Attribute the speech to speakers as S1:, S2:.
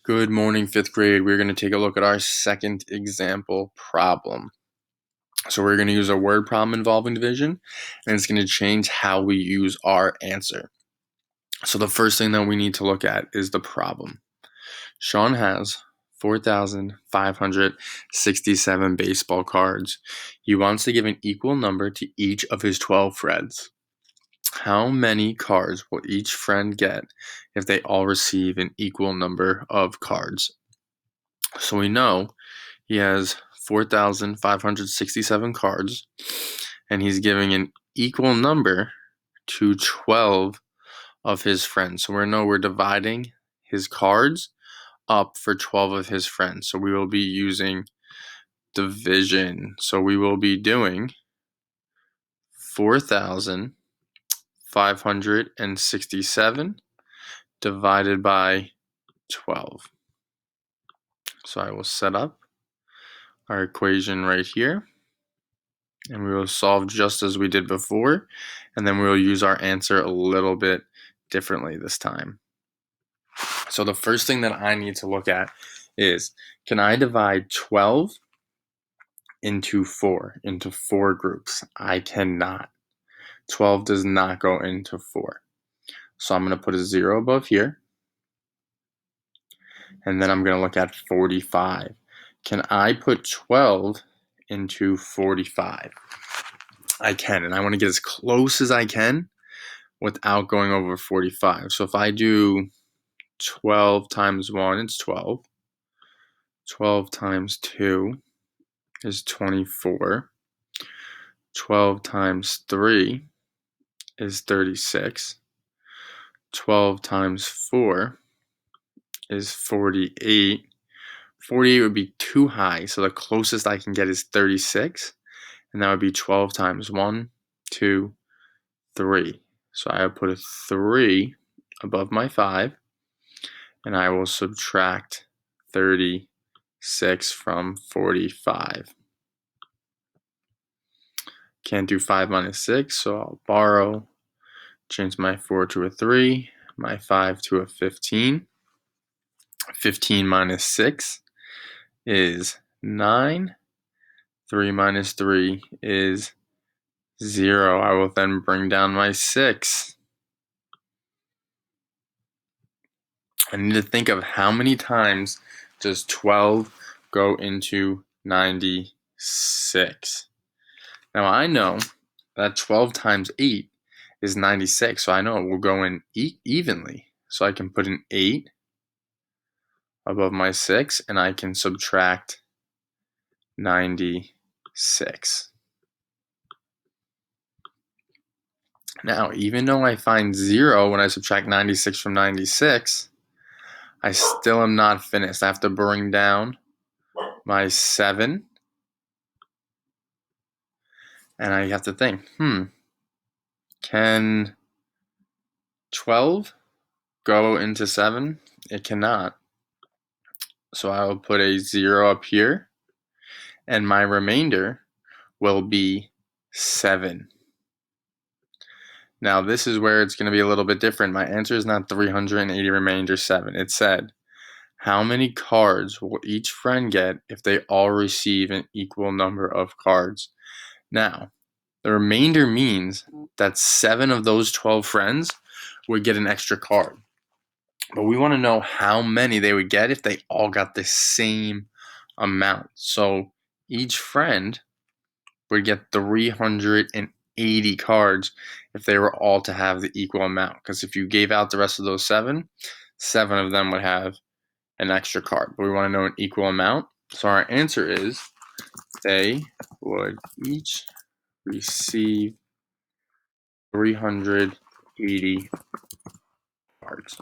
S1: Good morning, fifth grade. We're going to take a look at our second example problem. So we're going to use a word problem involving division, and it's going to change how we use our answer. So the first thing that we need to look at is the problem. Sean has 4,567 baseball cards. He wants to give an equal number to each of his 12 friends. How many cards will each friend get if they all receive an equal number of cards? So we know he has 4,567 cards, and he's giving an equal number to 12 of his friends. So we know we're dividing his cards up for 12 of his friends. So we will be using division. So we will be doing 4,567 divided by 12. So I will set up our equation right here, and we will solve just as we did before, and then we will use our answer a little bit differently this time. So the first thing that I need to look at is, can I divide 12 into four groups? I cannot. 12 does not go into 4. So I'm going to put a 0 above here, and then I'm going to look at 45. Can I put 12 into 45? I can, and I want to get as close as I can without going over 45. So if I do 12 times 1, it's 12. 12 times 2 is 24. 12 times 3 is 36. 12 times 4 is 48. 48 would be too high, so the closest I can get is 36, and that would be 12 times 1, 2, 3. So I will put a 3 above my 5, and I will subtract 36 from 45. Can't do 5 minus 6, so I'll borrow, change my 4 to a 3, my 5 to a 15. 15 minus 6 is 9. 3 minus 3 is 0. I will then bring down my 6. I need to think of how many times does 12 go into 96. Now I know that 12 times 8 is 96, so I know it will go in evenly. So I can put an 8 above my 6, and I can subtract 96. Now, even though I find 0 when I subtract 96 from 96, I still am not finished. I have to bring down my 7, and I have to think, can 12 go into 7? It cannot. So I will put a 0 up here, and my remainder will be 7. Now this is where it's going to be a little bit different. My answer is not 380 remainder 7. It said, how many cards will each friend get if they all receive an equal number of cards? Now, the remainder means that 7 of those 12 friends would get an extra card. But we want to know how many they would get if they all got the same amount. So each friend would get 380 cards if they were all to have the equal amount. Because if you gave out the rest of those 7 of them would have an extra card. But we want to know an equal amount. So our answer is they would each receive 380 cards.